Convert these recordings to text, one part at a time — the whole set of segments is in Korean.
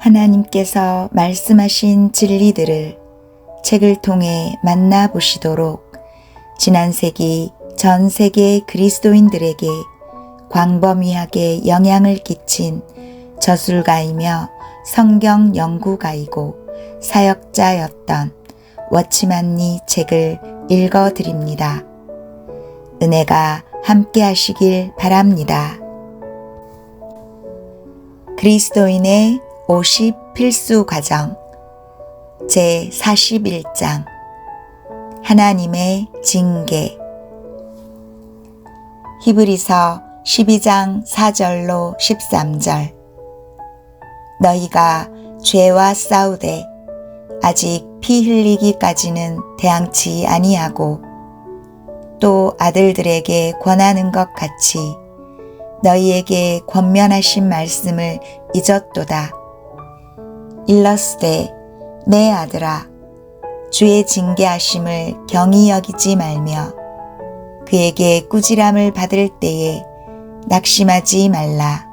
하나님께서 말씀하신 진리들을 책을 통해 만나보시도록 지난 세기 전 세계 그리스도인들에게 광범위하게 영향을 끼친 저술가이며 성경 연구가이고 사역자였던 워치만니 책을 읽어드립니다. 은혜가 함께 하시길 바랍니다. 그리스도인의 50 필수 과정 제41장 하나님의 징계. 히브리서 12장 4절로 13절. 너희가 죄와 싸우되 아직 피 흘리기까지는 대항치 아니하고 또 아들들에게 권하는 것 같이 너희에게 권면하신 말씀을 잊었도다. 일러스되 내 아들아 주의 징계하심을 경히 여기지 말며 그에게 꾸지람을 받을 때에 낙심하지 말라.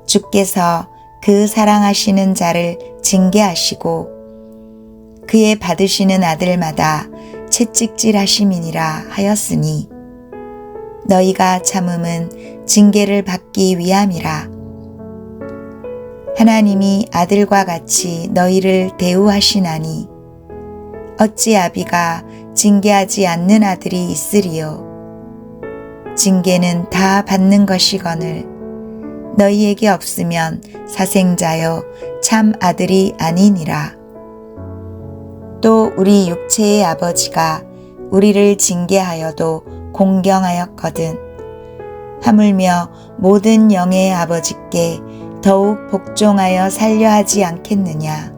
주께서 그 사랑하시는 자를 징계하시고 그의 받으시는 아들마다 채찍질하심이니라 하였으니 너희가 참음은 징계를 받기 위함이라. 하나님이 아들과 같이 너희를 대우하시나니 어찌 아비가 징계하지 않는 아들이 있으리요. 징계는 다 받는 것이거늘 너희에게 없으면 사생자여 참 아들이 아니니라. 또 우리 육체의 아버지가 우리를 징계하여도 공경하였거든 하물며 모든 영의 아버지께 더욱 복종하여 살려 하지 않겠느냐.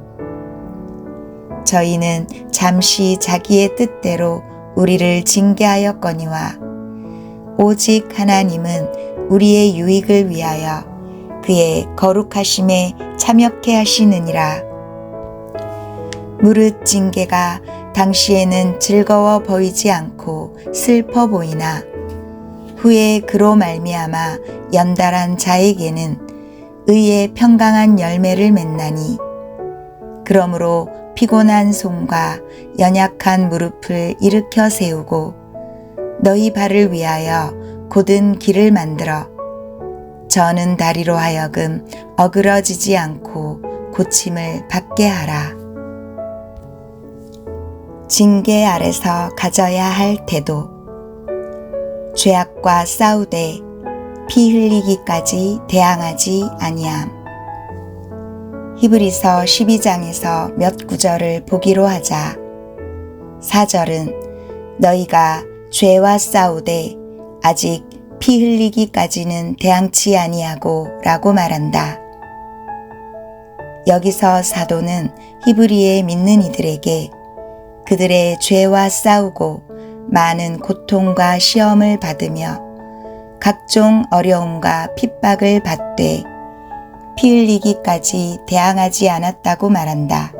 저희는 잠시 자기의 뜻대로 우리를 징계하였거니와 오직 하나님은 우리의 유익을 위하여 그의 거룩하심에 참여케 하시느니라. 무릇 징계가 당시에는 즐거워 보이지 않고 슬퍼 보이나 후에 그로 말미암아 연달한 자에게는 의의 평강한 열매를 맺나니 그러므로 피곤한 손과 연약한 무릎을 일으켜 세우고 너희 발을 위하여 곧은 길을 만들어 저는 다리로 하여금 어그러지지 않고 고침을 받게 하라. 징계 아래서 가져야 할 태도. 죄악과 싸우되 피 흘리기까지 대항하지 아니함. 히브리서 12장에서 몇 구절을 보기로 하자. 4절은 너희가 죄와 싸우되 아직 피 흘리기까지는 대항치 아니하고 라고 말한다. 여기서 사도는 히브리의 믿는 이들에게 그들의 죄와 싸우고 많은 고통과 시험을 받으며 각종 어려움과 핍박을 받되 피 흘리기까지 대항하지 않았다고 말한다.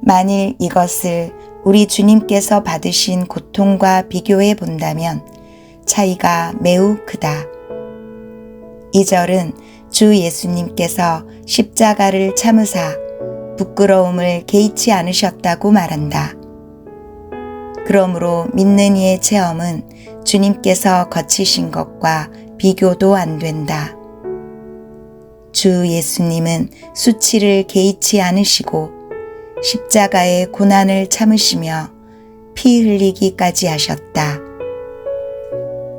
만일 이것을 우리 주님께서 받으신 고통과 비교해 본다면 차이가 매우 크다. 이 절은 주 예수님께서 십자가를 참으사 부끄러움을 개의치 않으셨다고 말한다. 그러므로 믿는 이의 체험은 주님께서 거치신 것과 비교도 안 된다. 주 예수님은 수치를 개의치 않으시고 십자가의 고난을 참으시며 피 흘리기까지 하셨다.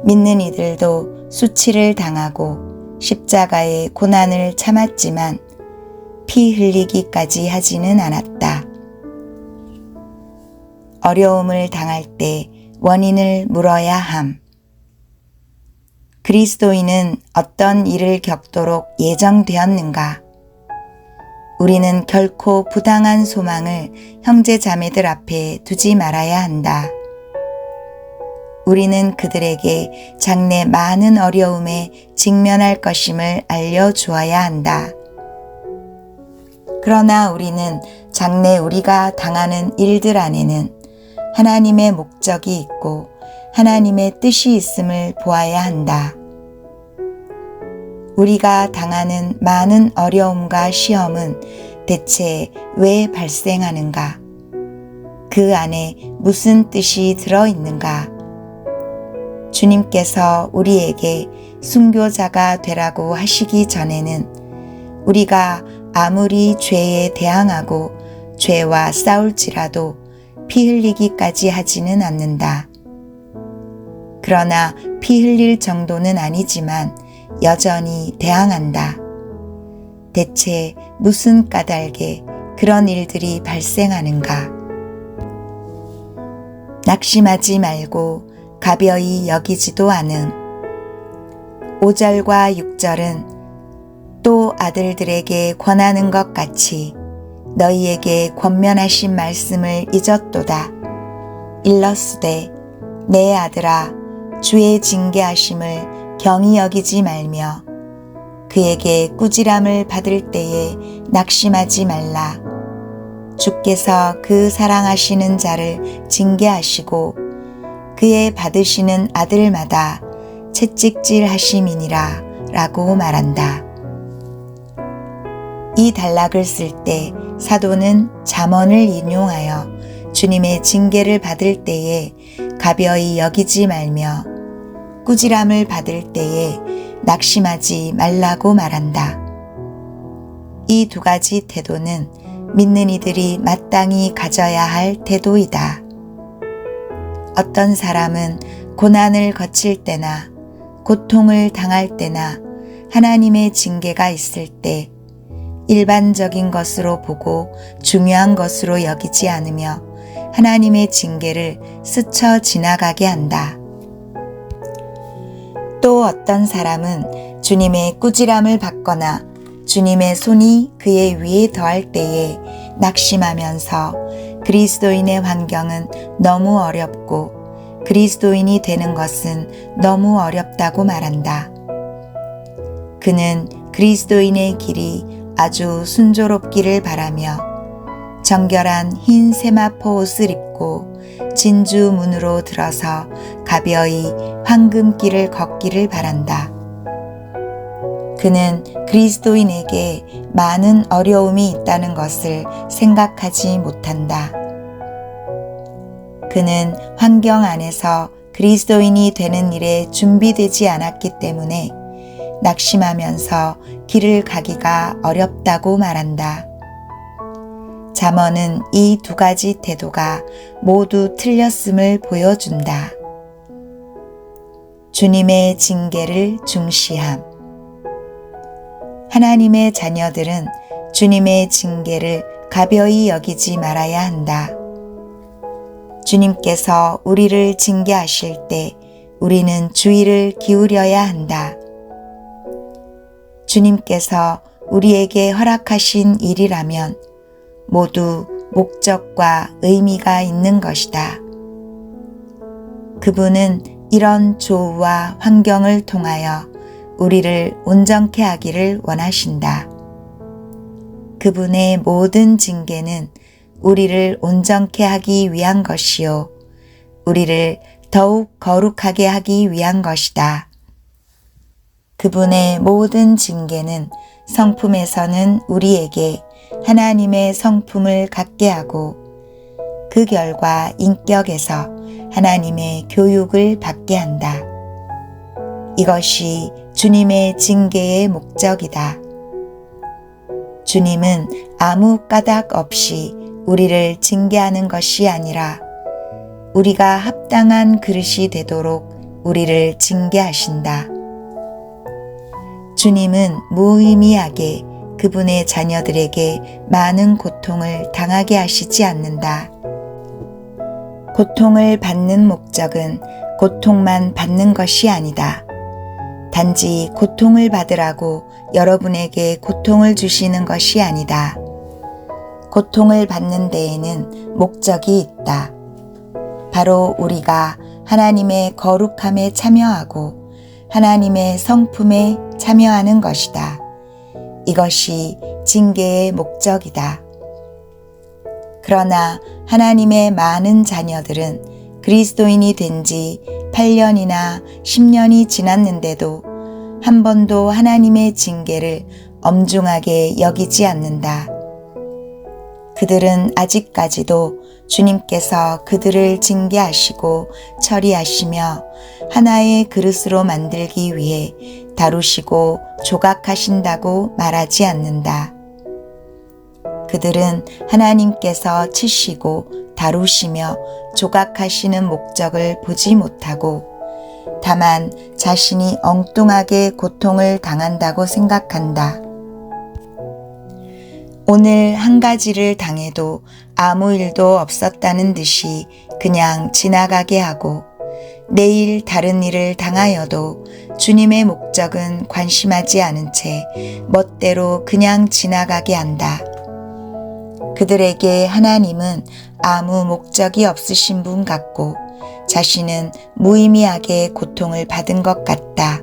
믿는 이들도 수치를 당하고 십자가의 고난을 참았지만 피 흘리기까지 하지는 않았다. 어려움을 당할 때 원인을 물어야 함. 그리스도인은 어떤 일을 겪도록 예정되었는가? 우리는 결코 부당한 소망을 형제 자매들 앞에 두지 말아야 한다. 우리는 그들에게 장래 많은 어려움에 직면할 것임을 알려주어야 한다. 그러나 우리는 장래 우리가 당하는 일들 안에는 하나님의 목적이 있고 하나님의 뜻이 있음을 보아야 한다. 우리가 당하는 많은 어려움과 시험은 대체 왜 발생하는가? 그 안에 무슨 뜻이 들어있는가? 주님께서 우리에게 순교자가 되라고 하시기 전에는 우리가 아무리 죄에 대항하고 죄와 싸울지라도 피 흘리기까지 하지는 않는다. 그러나 피 흘릴 정도는 아니지만 여전히 대항한다. 대체 무슨 까닭에 그런 일들이 발생하는가? 낙심하지 말고 가벼이 여기지도 않음. 5절과 6절은 또 아들들에게 권하는 것 같이 너희에게 권면하신 말씀을 잊었도다. 일러스되 내 아들아 주의 징계하심을 경히 여기지 말며 그에게 꾸지람을 받을 때에 낙심하지 말라. 주께서 그 사랑하시는 자를 징계하시고 그의 받으시는 아들마다 채찍질 하심이니라 라고 말한다. 이 단락을 쓸 때 사도는 잠언을 인용하여 주님의 징계를 받을 때에 가벼이 여기지 말며 꾸지람을 받을 때에 낙심하지 말라고 말한다. 이 두 가지 태도는 믿는 이들이 마땅히 가져야 할 태도이다. 어떤 사람은 고난을 거칠 때나 고통을 당할 때나 하나님의 징계가 있을 때 일반적인 것으로 보고 중요한 것으로 여기지 않으며 하나님의 징계를 스쳐 지나가게 한다. 또 어떤 사람은 주님의 꾸지람을 받거나 주님의 손이 그의 위에 더할 때에 낙심하면서 그리스도인의 환경은 너무 어렵고 그리스도인이 되는 것은 너무 어렵다고 말한다. 그는 그리스도인의 길이 아주 순조롭기를 바라며 정결한 흰 세마포 옷을 입고 진주 문으로 들어서 가벼이 황금길을 걷기를 바란다. 그는 그리스도인에게 많은 어려움이 있다는 것을 생각하지 못한다. 그는 환경 안에서 그리스도인이 되는 일에 준비되지 않았기 때문에 낙심하면서 길을 가기가 어렵다고 말한다. 잠언은 이 두 가지 태도가 모두 틀렸음을 보여준다. 주님의 징계를 중시함. 하나님의 자녀들은 주님의 징계를 가벼이 여기지 말아야 한다. 주님께서 우리를 징계하실 때 우리는 주의를 기울여야 한다. 주님께서 우리에게 허락하신 일이라면 모두 목적과 의미가 있는 것이다. 그분은 이런 조우와 환경을 통하여 우리를 온전케 하기를 원하신다. 그분의 모든 징계는 우리를 온전케 하기 위한 것이요 우리를 더욱 거룩하게 하기 위한 것이다. 그분의 모든 징계는 성품에서는 우리에게 하나님의 성품을 갖게 하고 그 결과 인격에서 하나님의 교육을 받게 한다. 이것이 주님의 징계의 목적이다. 주님은 아무 까닭 없이 우리를 징계하는 것이 아니라 우리가 합당한 그릇이 되도록 우리를 징계하신다. 주님은 무의미하게 그분의 자녀들에게 많은 고통을 당하게 하시지 않는다. 고통을 받는 목적은 고통만 받는 것이 아니다. 단지 고통을 받으라고 여러분에게 고통을 주시는 것이 아니다. 고통을 받는 데에는 목적이 있다. 바로 우리가 하나님의 거룩함에 참여하고 하나님의 성품에 참여하는 것이다. 이것이 징계의 목적이다. 그러나 하나님의 많은 자녀들은 그리스도인이 된 지 8년이나 10년이 지났는데도 한 번도 하나님의 징계를 엄중하게 여기지 않는다. 그들은 아직까지도 주님께서 그들을 징계하시고 처리하시며 하나의 그릇으로 만들기 위해 다루시고 조각하신다고 말하지 않는다. 그들은 하나님께서 치시고 다루시며 조각하시는 목적을 보지 못하고 다만 자신이 엉뚱하게 고통을 당한다고 생각한다. 오늘 한 가지를 당해도 아무 일도 없었다는 듯이 그냥 지나가게 하고 내일 다른 일을 당하여도 주님의 목적은 관심하지 않은 채 멋대로 그냥 지나가게 한다. 그들에게 하나님은 아무 목적이 없으신 분 같고 자신은 무의미하게 고통을 받은 것 같다.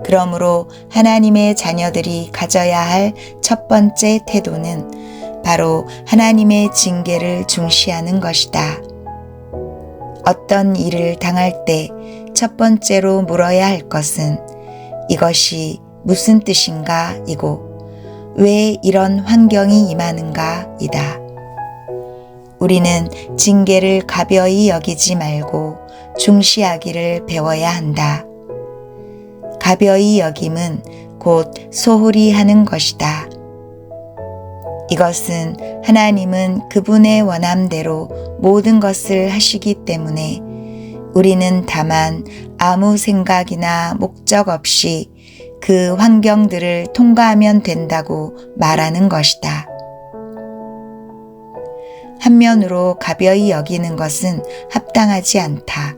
그러므로 하나님의 자녀들이 가져야 할 첫 번째 태도는 바로 하나님의 징계를 중시하는 것이다. 어떤 일을 당할 때 첫 번째로 물어야 할 것은 이것이 무슨 뜻인가 이고 왜 이런 환경이 임하는가 이다. 우리는 징계를 가벼이 여기지 말고 중시하기를 배워야 한다. 가벼이 여김은 곧 소홀히 하는 것이다. 이것은 하나님은 그분의 원함대로 모든 것을 하시기 때문에 우리는 다만 아무 생각이나 목적 없이 그 환경들을 통과하면 된다고 말하는 것이다. 한면으로 가벼이 여기는 것은 합당하지 않다.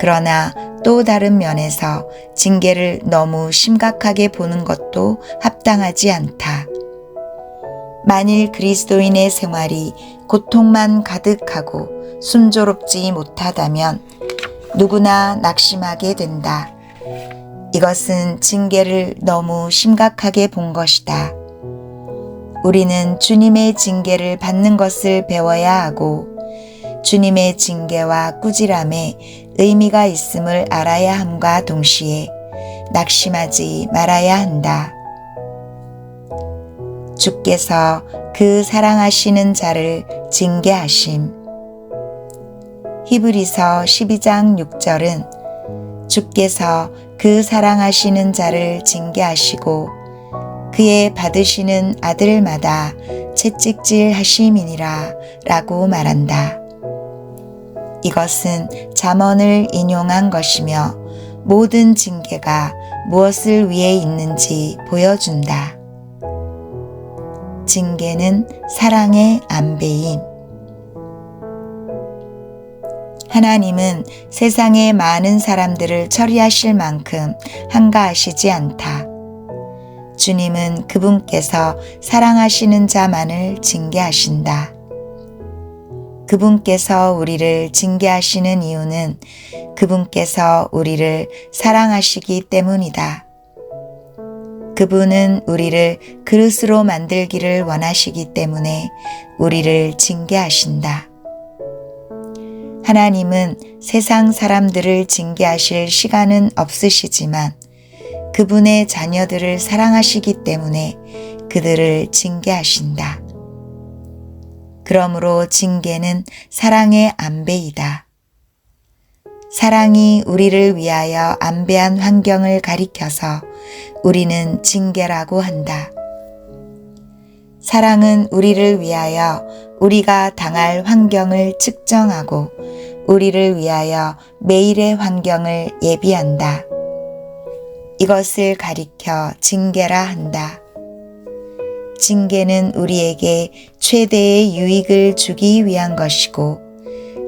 그러나 또 다른 면에서 징계를 너무 심각하게 보는 것도 합당하지 않다. 만일 그리스도인의 생활이 고통만 가득하고 순조롭지 못하다면 누구나 낙심하게 된다. 이것은 징계를 너무 심각하게 본 것이다. 우리는 주님의 징계를 받는 것을 배워야 하고 주님의 징계와 꾸지람에 의미가 있음을 알아야 함과 동시에 낙심하지 말아야 한다. 주께서 그 사랑하시는 자를 징계하심. 히브리서 12장 6절은 주께서 그 사랑하시는 자를 징계하시고 그의 받으시는 아들마다 채찍질 하심이니라 라고 말한다. 이것은 잠언을 인용한 것이며 모든 징계가 무엇을 위해 있는지 보여준다. 징계는 사랑의 안배임. 하나님은 세상의 많은 사람들을 처리하실 만큼 한가하시지 않다. 주님은 그분께서 사랑하시는 자만을 징계하신다. 그분께서 우리를 징계하시는 이유는 그분께서 우리를 사랑하시기 때문이다. 그분은 우리를 그릇으로 만들기를 원하시기 때문에 우리를 징계하신다. 하나님은 세상 사람들을 징계하실 시간은 없으시지만 그분의 자녀들을 사랑하시기 때문에 그들을 징계하신다. 그러므로 징계는 사랑의 안배이다. 사랑이 우리를 위하여 안배한 환경을 가리켜서 우리는 징계라고 한다. 사랑은 우리를 위하여 우리가 당할 환경을 측정하고 우리를 위하여 매일의 환경을 예비한다. 이것을 가리켜 징계라 한다. 징계는 우리에게 최대의 유익을 주기 위한 것이고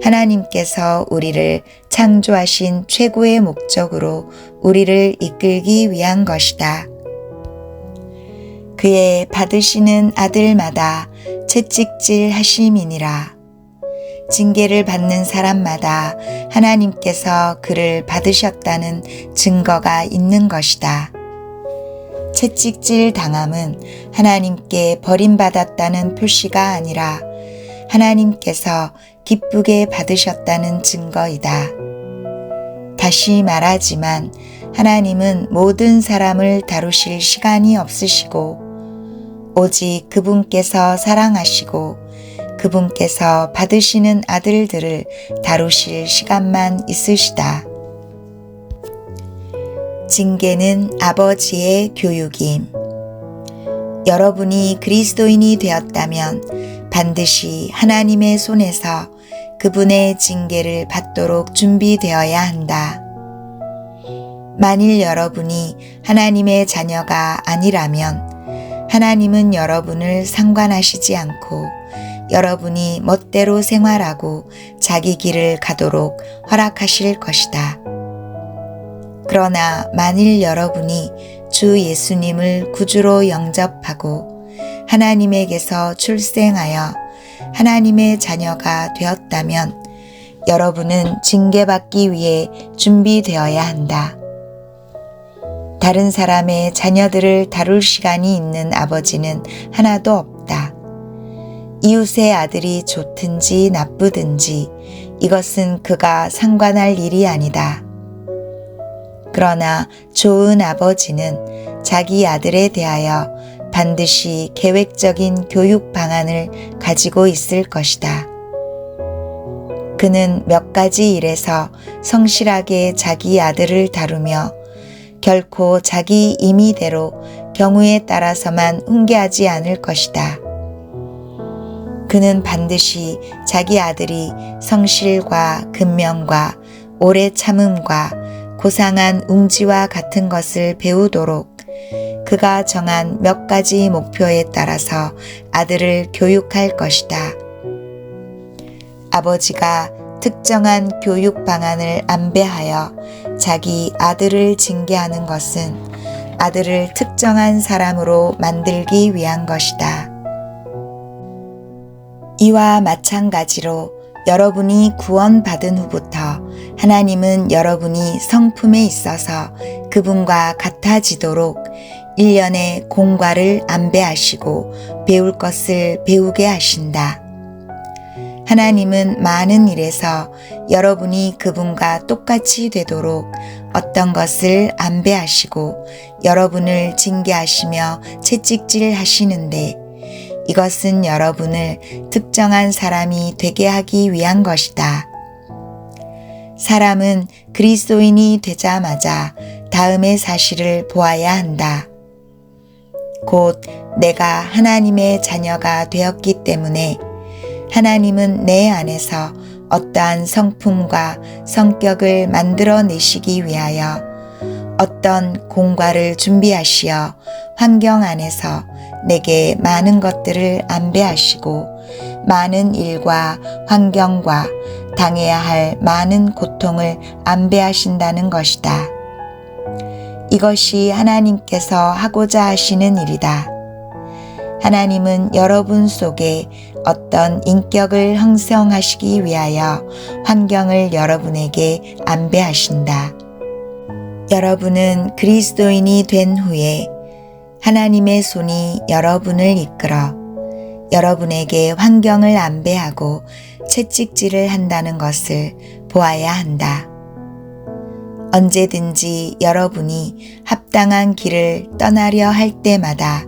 하나님께서 우리를 창조하신 최고의 목적으로 우리를 이끌기 위한 것이다. 그의 받으시는 아들마다 채찍질 하심이니라. 징계를 받는 사람마다 하나님께서 그를 받으셨다는 증거가 있는 것이다. 채찍질 당함은 하나님께 버림받았다는 표시가 아니라 하나님께서 기쁘게 받으셨다는 증거이다. 다시 말하지만 하나님은 모든 사람을 다루실 시간이 없으시고 오직 그분께서 사랑하시고 그분께서 받으시는 아들들을 다루실 시간만 있으시다. 징계는 아버지의 교육임. 여러분이 그리스도인이 되었다면 반드시 하나님의 손에서 그분의 징계를 받도록 준비되어야 한다. 만일 여러분이 하나님의 자녀가 아니라면 하나님은 여러분을 상관하시지 않고 여러분이 멋대로 생활하고 자기 길을 가도록 허락하실 것이다. 그러나 만일 여러분이 주 예수님을 구주로 영접하고 하나님에게서 출생하여 하나님의 자녀가 되었다면 여러분은 징계받기 위해 준비되어야 한다. 다른 사람의 자녀들을 다룰 시간이 있는 아버지는 하나도 없다. 이웃의 아들이 좋든지 나쁘든지 이것은 그가 상관할 일이 아니다. 그러나 좋은 아버지는 자기 아들에 대하여 반드시 계획적인 교육 방안을 가지고 있을 것이다. 그는 몇 가지 일에서 성실하게 자기 아들을 다루며 결코 자기 임의대로 경우에 따라서만 훈계하지 않을 것이다. 그는 반드시 자기 아들이 성실과 근면과 오래 참음과 고상한 웅지와 같은 것을 배우도록 그가 정한 몇 가지 목표에 따라서 아들을 교육할 것이다. 아버지가 특정한 교육 방안을 안배하여 자기 아들을 징계하는 것은 아들을 특정한 사람으로 만들기 위한 것이다. 이와 마찬가지로 여러분이 구원받은 후부터 하나님은 여러분이 성품에 있어서 그분과 같아지도록 1년의 공과를 안배하시고 배울 것을 배우게 하신다. 하나님은 많은 일에서 여러분이 그분과 똑같이 되도록 어떤 것을 안배하시고 여러분을 징계하시며 채찍질 하시는데 이것은 여러분을 특정한 사람이 되게 하기 위한 것이다. 사람은 그리스도인이 되자마자 다음의 사실을 보아야 한다. 곧 내가 하나님의 자녀가 되었기 때문에 하나님은 내 안에서 어떠한 성품과 성격을 만들어내시기 위하여 어떤 공과를 준비하시어 환경 안에서 내게 많은 것들을 안배하시고 많은 일과 환경과 당해야 할 많은 고통을 안배하신다는 것이다. 이것이 하나님께서 하고자 하시는 일이다. 하나님은 여러분 속에 어떤 인격을 형성하시기 위하여 환경을 여러분에게 안배하신다. 여러분은 그리스도인이 된 후에 하나님의 손이 여러분을 이끌어 여러분에게 환경을 안배하고 채찍질을 한다는 것을 보아야 한다. 언제든지 여러분이 합당한 길을 떠나려 할 때마다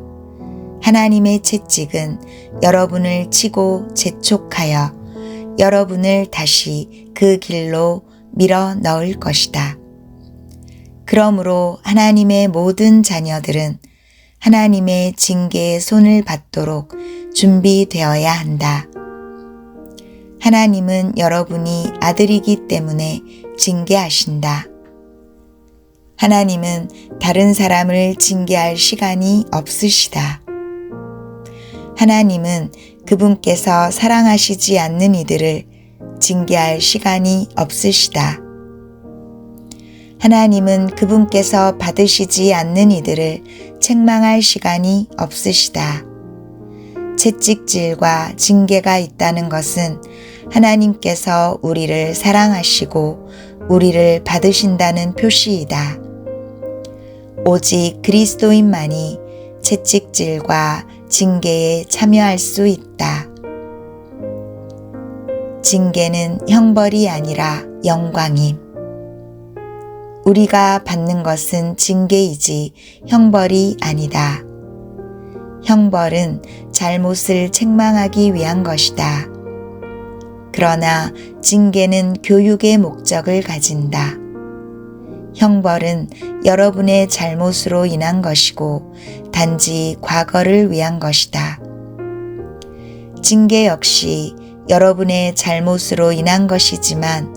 하나님의 채찍은 여러분을 치고 재촉하여 여러분을 다시 그 길로 밀어 넣을 것이다. 그러므로 하나님의 모든 자녀들은 하나님의 징계의 손을 받도록 준비되어야 한다. 하나님은 여러분이 아들이기 때문에 징계하신다. 하나님은 다른 사람을 징계할 시간이 없으시다. 하나님은 그분께서 사랑하시지 않는 이들을 징계할 시간이 없으시다. 하나님은 그분께서 받으시지 않는 이들을 책망할 시간이 없으시다. 채찍질과 징계가 있다는 것은 하나님께서 우리를 사랑하시고 우리를 받으신다는 표시이다. 오직 그리스도인만이 채찍질과 징계에 참여할 수 있다. 징계는 형벌이 아니라 영광임. 우리가 받는 것은 징계이지 형벌이 아니다. 형벌은 잘못을 책망하기 위한 것이다. 그러나 징계는 교육의 목적을 가진다. 형벌은 여러분의 잘못으로 인한 것이고 단지 과거를 위한 것이다. 징계 역시 여러분의 잘못으로 인한 것이지만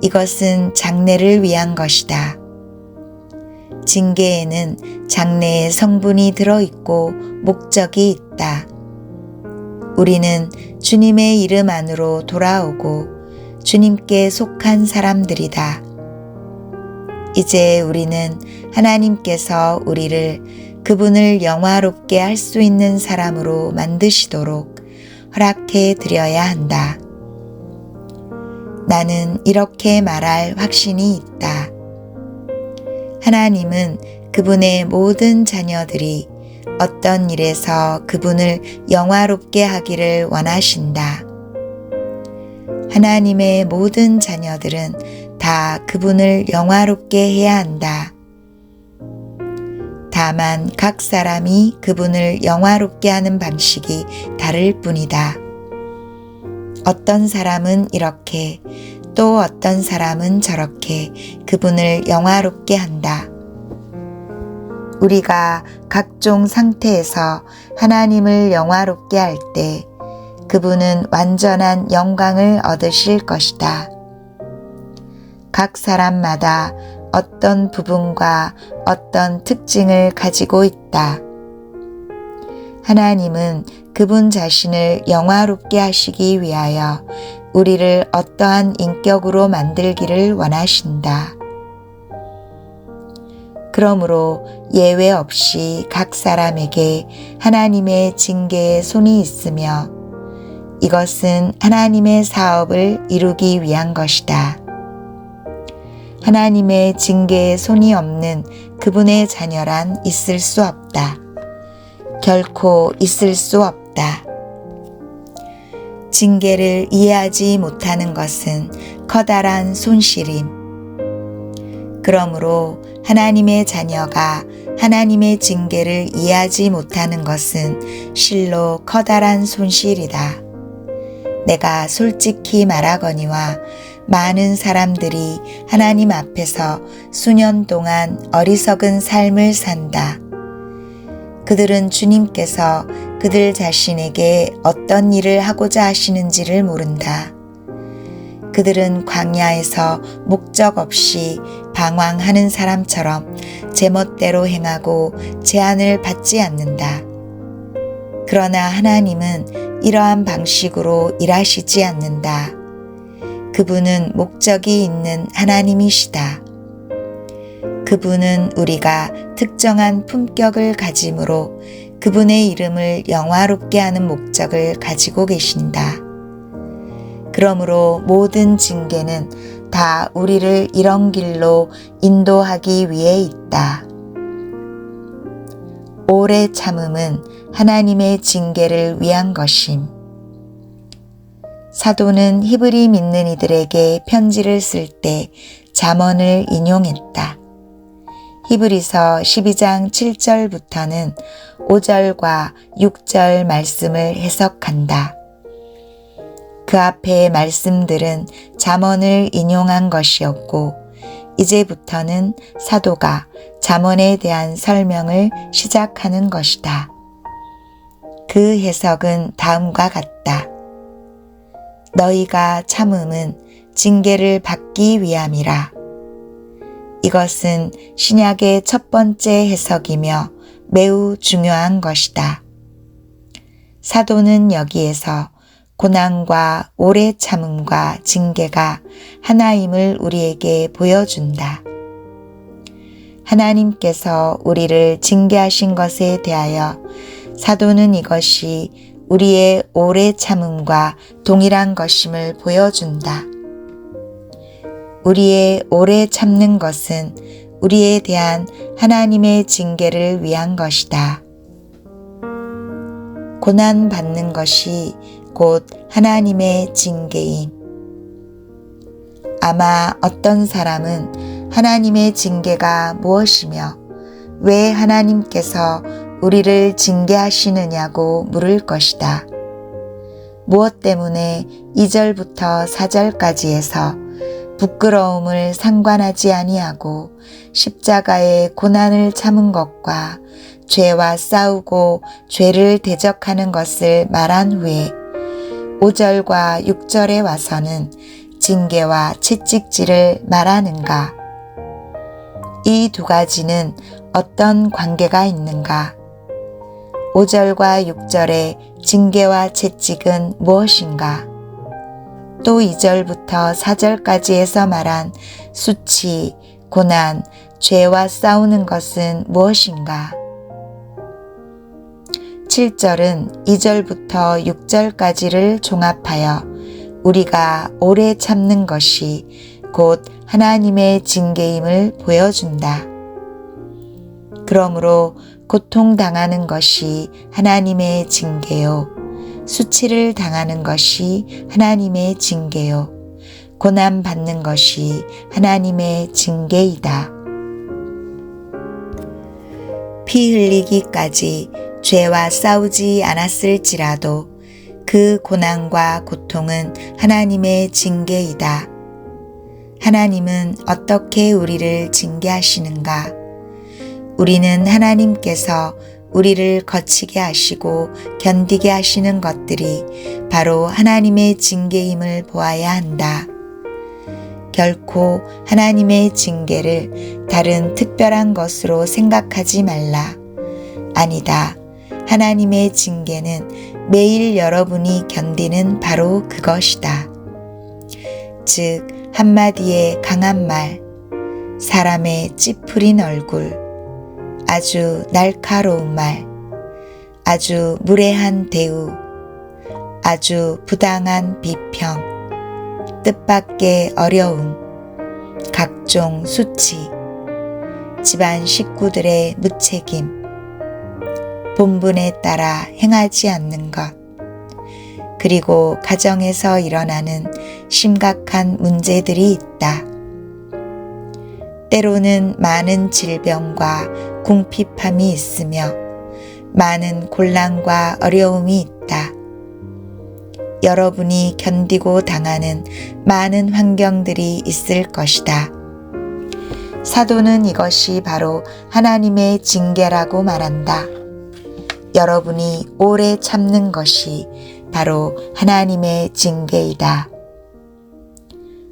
이것은 장래를 위한 것이다. 징계에는 장래의 성분이 들어있고 목적이 있다. 우리는 주님의 이름 안으로 돌아오고 주님께 속한 사람들이다. 이제 우리는 하나님께서 우리를 그분을 영화롭게 할 수 있는 사람으로 만드시도록 허락해 드려야 한다. 나는 이렇게 말할 확신이 있다. 하나님은 그분의 모든 자녀들이 어떤 일에서 그분을 영화롭게 하기를 원하신다. 하나님의 모든 자녀들은 다 그분을 영화롭게 해야 한다. 다만 각 사람이 그분을 영화롭게 하는 방식이 다를 뿐이다. 어떤 사람은 이렇게, 또 어떤 사람은 저렇게 그분을 영화롭게 한다. 우리가 각종 상태에서 하나님을 영화롭게 할 때 그분은 완전한 영광을 얻으실 것이다. 각 사람마다 어떤 부분과 어떤 특징을 가지고 있다. 하나님은 그분 자신을 영화롭게 하시기 위하여 우리를 어떠한 인격으로 만들기를 원하신다. 그러므로 예외 없이 각 사람에게 하나님의 징계의 손이 있으며 이것은 하나님의 사업을 이루기 위한 것이다. 하나님의 징계의 손이 없는 그분의 자녀란 있을 수 없다. 결코 있을 수 없다. 징계를 이해하지 못하는 것은 커다란 손실임. 그러므로 하나님의 자녀가 하나님의 징계를 이해하지 못하는 것은 실로 커다란 손실이다. 내가 솔직히 말하거니와 많은 사람들이 하나님 앞에서 수년 동안 어리석은 삶을 산다. 그들은 주님께서 그들 자신에게 어떤 일을 하고자 하시는지를 모른다. 그들은 광야에서 목적 없이 방황하는 사람처럼 제멋대로 행하고 제한을 받지 않는다. 그러나 하나님은 이러한 방식으로 일하시지 않는다. 그분은 목적이 있는 하나님이시다. 그분은 우리가 특정한 품격을 가짐으로 그분의 이름을 영화롭게 하는 목적을 가지고 계신다. 그러므로 모든 징계는 다 우리를 이런 길로 인도하기 위해 있다. 오래 참음은 하나님의 징계를 위한 것임. 사도는 히브리 믿는 이들에게 편지를 쓸 때 잠언을 인용했다. 히브리서 12장 7절부터는 5절과 6절 말씀을 해석한다. 그 앞의 말씀들은 잠언을 인용한 것이었고 이제부터는 사도가 잠언에 대한 설명을 시작하는 것이다. 그 해석은 다음과 같다. 너희가 참음은 징계를 받기 위함이라. 이것은 신약의 첫 번째 해석이며 매우 중요한 것이다. 사도는 여기에서 고난과 오래 참음과 징계가 하나임을 우리에게 보여준다. 하나님께서 우리를 징계하신 것에 대하여 사도는 이것이 우리의 오래 참음과 동일한 것임을 보여준다. 우리의 오래 참는 것은 우리에 대한 하나님의 징계를 위한 것이다. 고난받는 것이 곧 하나님의 징계임. 아마 어떤 사람은 하나님의 징계가 무엇이며 왜 하나님께서 우리를 징계하시느냐고 물을 것이다. 무엇 때문에 2절부터 4절까지에서 부끄러움을 상관하지 아니하고 십자가의 고난을 참은 것과 죄와 싸우고 죄를 대적하는 것을 말한 후에 5절과 6절에 와서는 징계와 채찍질을 말하는가? 이 두 가지는 어떤 관계가 있는가? 5절과 6절의 징계와 채찍은 무엇인가? 또 2절부터 4절까지에서 말한 수치, 고난, 죄와 싸우는 것은 무엇인가? 7절은 2절부터 6절까지를 종합하여 우리가 오래 참는 것이 곧 하나님의 징계임을 보여준다. 그러므로 고통당하는 것이 하나님의 징계요. 수치를 당하는 것이 하나님의 징계요. 고난받는 것이 하나님의 징계이다. 피 흘리기까지 죄와 싸우지 않았을지라도 그 고난과 고통은 하나님의 징계이다. 하나님은 어떻게 우리를 징계하시는가? 우리는 하나님께서 우리를 거치게 하시고 견디게 하시는 것들이 바로 하나님의 징계임을 보아야 한다. 결코 하나님의 징계를 다른 특별한 것으로 생각하지 말라. 아니다. 하나님의 징계는 매일 여러분이 견디는 바로 그것이다. 즉, 한마디의 강한 말, 사람의 찌푸린 얼굴, 아주 날카로운 말, 아주 무례한 대우, 아주 부당한 비평, 뜻밖의 어려움, 각종 수치, 집안 식구들의 무책임, 본분에 따라 행하지 않는 것, 그리고 가정에서 일어나는 심각한 문제들이 있다. 때로는 많은 질병과 궁핍함이 있으며 많은 곤란과 어려움이 있다. 여러분이 견디고 당하는 많은 환경들이 있을 것이다. 사도는 이것이 바로 하나님의 징계라고 말한다. 여러분이 오래 참는 것이 바로 하나님의 징계이다.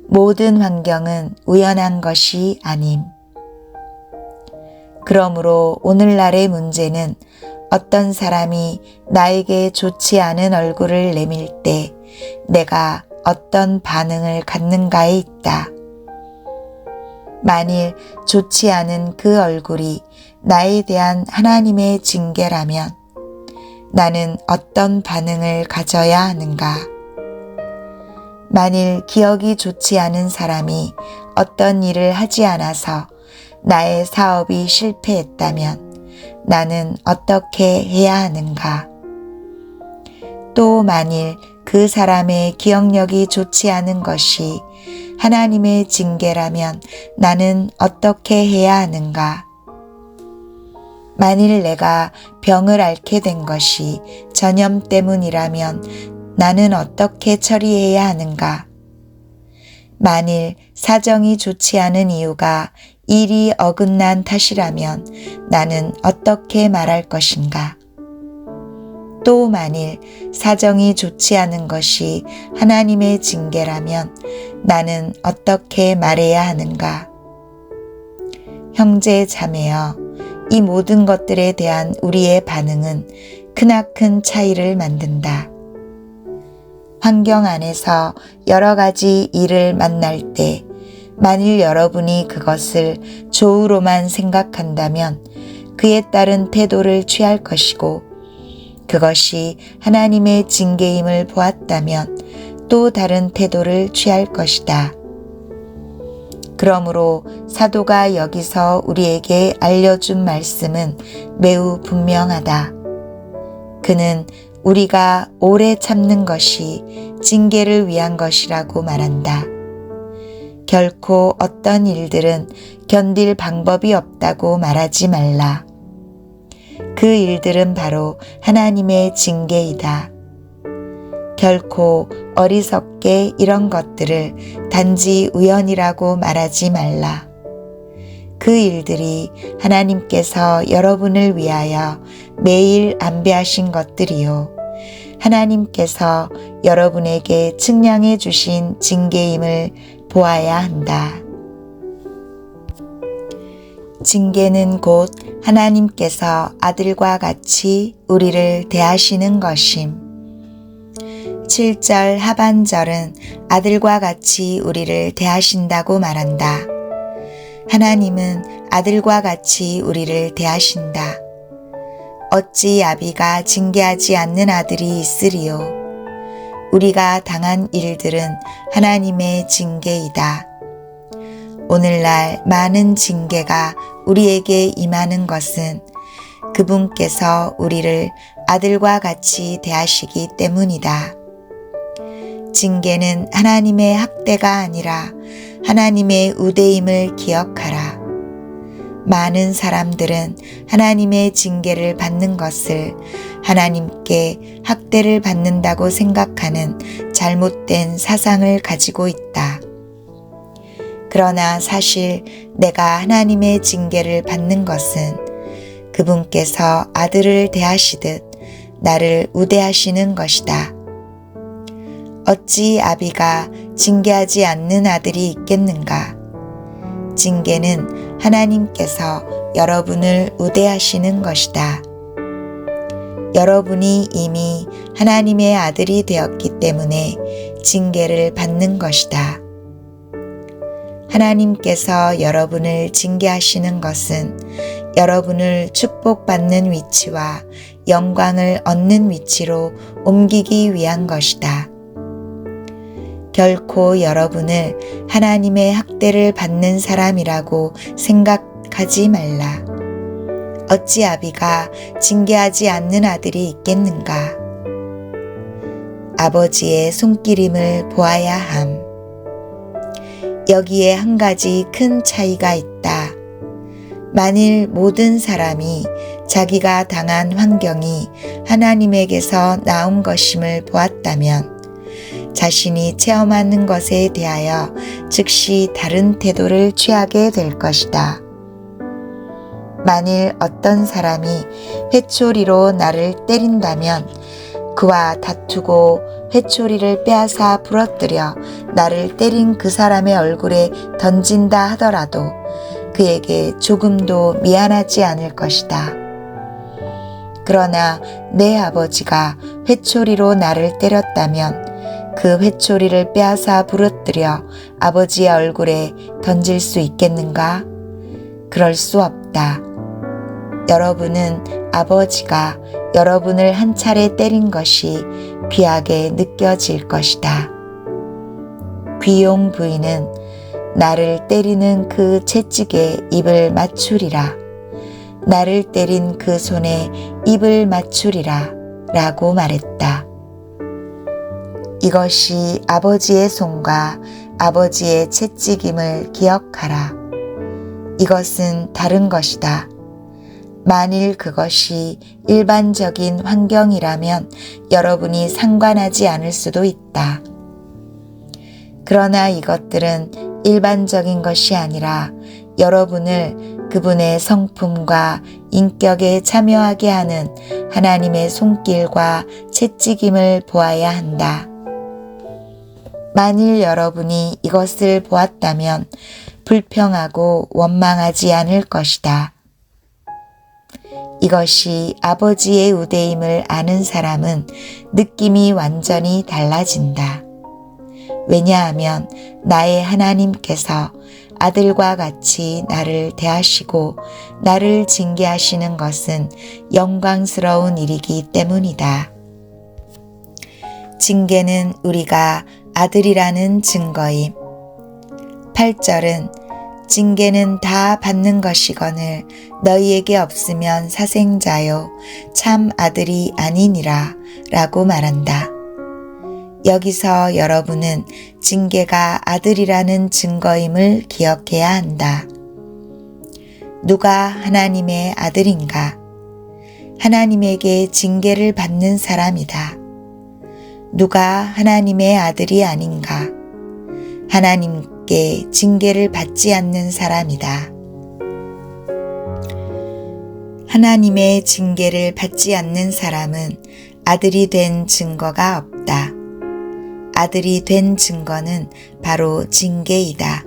모든 환경은 우연한 것이 아님. 그러므로 오늘날의 문제는 어떤 사람이 나에게 좋지 않은 얼굴을 내밀 때 내가 어떤 반응을 갖는가에 있다. 만일 좋지 않은 그 얼굴이 나에 대한 하나님의 징계라면 나는 어떤 반응을 가져야 하는가? 만일 기억이 좋지 않은 사람이 어떤 일을 하지 않아서 나의 사업이 실패했다면 나는 어떻게 해야 하는가? 또 만일 그 사람의 기억력이 좋지 않은 것이 하나님의 징계라면 나는 어떻게 해야 하는가? 만일 내가 병을 앓게 된 것이 전염 때문이라면 나는 어떻게 처리해야 하는가? 만일 사정이 좋지 않은 이유가 일이 어긋난 탓이라면 나는 어떻게 말할 것인가? 또 만일 사정이 좋지 않은 것이 하나님의 징계라면 나는 어떻게 말해야 하는가? 형제 자매여, 이 모든 것들에 대한 우리의 반응은 크나큰 차이를 만든다. 환경 안에서 여러 가지 일을 만날 때 만일 여러분이 그것을 조우로만 생각한다면 그에 따른 태도를 취할 것이고 그것이 하나님의 징계임을 보았다면 또 다른 태도를 취할 것이다. 그러므로 사도가 여기서 우리에게 알려준 말씀은 매우 분명하다. 그는 우리가 오래 참는 것이 징계를 위한 것이라고 말한다. 결코 어떤 일들은 견딜 방법이 없다고 말하지 말라. 그 일들은 바로 하나님의 징계이다. 결코 어리석게 이런 것들을 단지 우연이라고 말하지 말라. 그 일들이 하나님께서 여러분을 위하여 매일 안배하신 것들이요. 하나님께서 여러분에게 측량해 주신 징계임을 보아야 한다. 징계는 곧 하나님께서 아들과 같이 우리를 대하시는 것임. 7절 하반절은 아들과 같이 우리를 대하신다고 말한다. 하나님은 아들과 같이 우리를 대하신다. 어찌 아비가 징계하지 않는 아들이 있으리요. 우리가 당한 일들은 하나님의 징계이다. 오늘날 많은 징계가 우리에게 임하는 것은 그분께서 우리를 아들과 같이 대하시기 때문이다. 징계는 하나님의 학대가 아니라 하나님의 우대임을 기억하라. 많은 사람들은 하나님의 징계를 받는 것을 하나님께 학대를 받는다고 생각하는 잘못된 사상을 가지고 있다. 그러나 사실 내가 하나님의 징계를 받는 것은 그분께서 아들을 대하시듯 나를 우대하시는 것이다. 어찌 아비가 징계하지 않는 아들이 있겠는가? 징계는 하나님께서 여러분을 우대하시는 것이다. 여러분이 이미 하나님의 아들이 되었기 때문에 징계를 받는 것이다. 하나님께서 여러분을 징계하시는 것은 여러분을 축복받는 위치와 영광을 얻는 위치로 옮기기 위한 것이다. 결코 여러분을 하나님의 학대를 받는 사람이라고 생각하지 말라. 어찌 아비가 징계하지 않는 아들이 있겠는가? 아버지의 손길임을 보아야 함. 여기에 한 가지 큰 차이가 있다. 만일 모든 사람이 자기가 당한 환경이 하나님에게서 나온 것임을 보았다면 자신이 체험하는 것에 대하여 즉시 다른 태도를 취하게 될 것이다. 만일 어떤 사람이 회초리로 나를 때린다면 그와 다투고 회초리를 빼앗아 부러뜨려 나를 때린 그 사람의 얼굴에 던진다 하더라도 그에게 조금도 미안하지 않을 것이다. 그러나 내 아버지가 회초리로 나를 때렸다면 그 회초리를 빼앗아 부러뜨려 아버지의 얼굴에 던질 수 있겠는가? 그럴 수 없다. 여러분은 아버지가 여러분을 한 차례 때린 것이 귀하게 느껴질 것이다. 귀용 부인은 나를 때리는 그 채찍에 입을 맞추리라. 나를 때린 그 손에 입을 맞추리라 라고 말했다. 이것이 아버지의 손과 아버지의 채찍임을 기억하라. 이것은 다른 것이다. 만일 그것이 일반적인 환경이라면 여러분이 상관하지 않을 수도 있다. 그러나 이것들은 일반적인 것이 아니라 여러분을 그분의 성품과 인격에 참여하게 하는 하나님의 손길과 채찍임을 보아야 한다. 만일 여러분이 이것을 보았다면 불평하고 원망하지 않을 것이다. 이것이 아버지의 우대임을 아는 사람은 느낌이 완전히 달라진다. 왜냐하면 나의 하나님께서 아들과 같이 나를 대하시고 나를 징계하시는 것은 영광스러운 일이기 때문이다. 징계는 우리가 아들이라는 증거임. 8절은 징계는 다 받는 것이거늘 너희에게 없으면 사생자요 참 아들이 아니니라 라고 말한다. 여기서 여러분은 징계가 아들이라는 증거임을 기억해야 한다. 누가 하나님의 아들인가? 하나님에게 징계를 받는 사람이다. 누가 하나님의 아들이 아닌가? 하나님께 징계를 받지 않는 사람이다. 하나님의 징계를 받지 않는 사람은 아들이 된 증거가 없다. 아들이 된 증거는 바로 징계이다.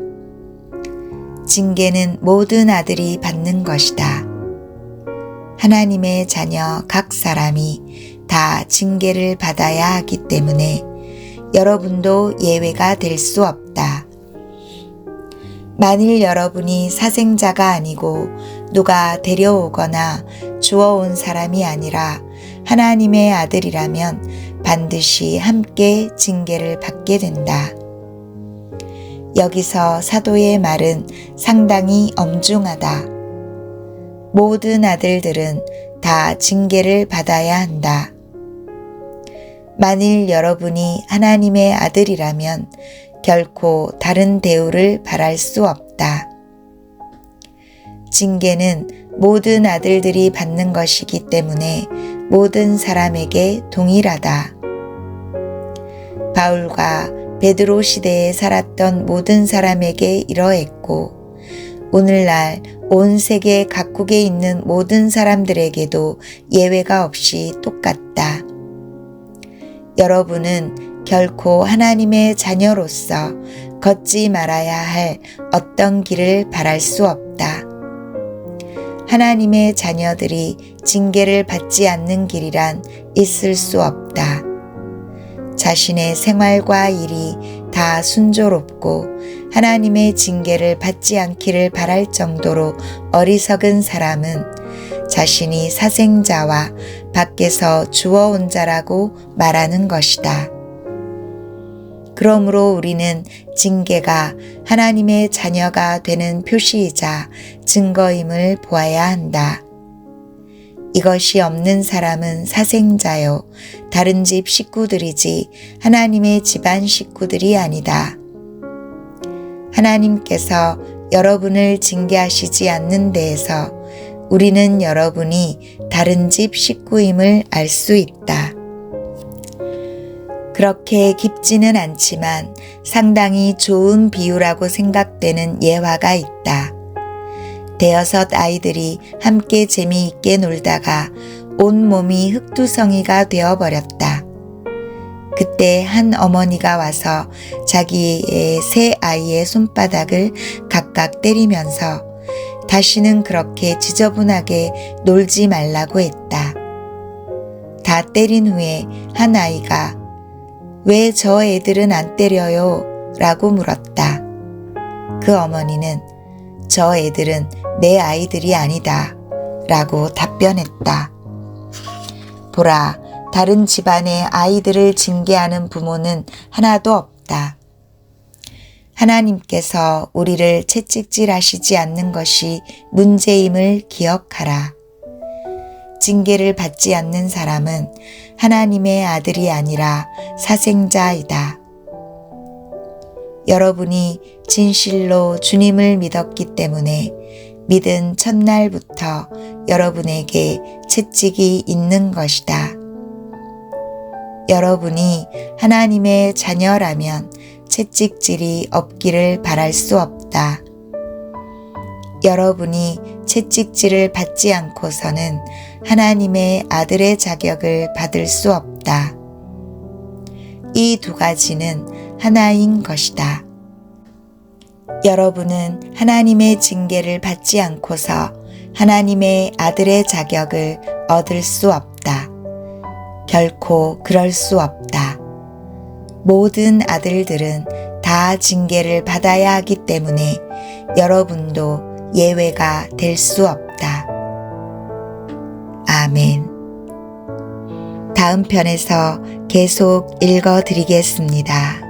징계는 모든 아들이 받는 것이다. 하나님의 자녀 각 사람이 다 징계를 받아야 하기 때문에 여러분도 예외가 될 수 없다. 만일 여러분이 사생자가 아니고 누가 데려오거나 주워온 사람이 아니라 하나님의 아들이라면 반드시 함께 징계를 받게 된다. 여기서 사도의 말은 상당히 엄중하다. 모든 아들들은 다 징계를 받아야 한다. 만일 여러분이 하나님의 아들이라면 결코 다른 대우를 바랄 수 없다. 징계는 모든 아들들이 받는 것이기 때문에 모든 사람에게 동일하다. 바울과 베드로 시대에 살았던 모든 사람에게 이러했고 오늘날 온 세계 각국에 있는 모든 사람들에게도 예외가 없이 똑같다. 여러분은 결코 하나님의 자녀로서 걷지 말아야 할 어떤 길을 바랄 수 없다. 하나님의 자녀들이 징계를 받지 않는 길이란 있을 수 없다. 자신의 생활과 일이 다 순조롭고 하나님의 징계를 받지 않기를 바랄 정도로 어리석은 사람은 자신이 사생자와 밖에서 주워온 자라고 말하는 것이다. 그러므로 우리는 징계가 하나님의 자녀가 되는 표시이자 증거임을 보아야 한다. 이것이 없는 사람은 사생자요, 다른 집 식구들이지 하나님의 집안 식구들이 아니다. 하나님께서 여러분을 징계하시지 않는 데에서 우리는 여러분이 다른 집 식구임을 알 수 있다. 그렇게 깊지는 않지만 상당히 좋은 비유라고 생각되는 예화가 있다. 대여섯 아이들이 함께 재미있게 놀다가 온몸이 흙두성이가 되어버렸다. 그때 한 어머니가 와서 자기의 세 아이의 손바닥을 각각 때리면서 다시는 그렇게 지저분하게 놀지 말라고 했다. 다 때린 후에 한 아이가 왜 저 애들은 안 때려요? 라고 물었다. 그 어머니는 저 애들은 내 아이들이 아니다 라고 답변했다. 보라, 다른 집안의 아이들을 징계하는 부모는 하나도 없다. 하나님께서 우리를 채찍질하시지 않는 것이 문제임을 기억하라. 징계를 받지 않는 사람은 하나님의 아들이 아니라 사생자이다. 여러분이 진실로 주님을 믿었기 때문에 믿은 첫날부터 여러분에게 채찍이 있는 것이다. 여러분이 하나님의 자녀라면 채찍질이 없기를 바랄 수 없다. 여러분이 채찍질을 받지 않고서는 하나님의 아들의 자격을 받을 수 없다. 이 두 가지는 하나인 것이다. 여러분은 하나님의 징계를 받지 않고서 하나님의 아들의 자격을 얻을 수 없다. 결코 그럴 수 없다. 모든 아들들은 다 징계를 받아야 하기 때문에 여러분도 예외가 될 수 없다. 아멘. 다음 편에서 계속 읽어 드리겠습니다.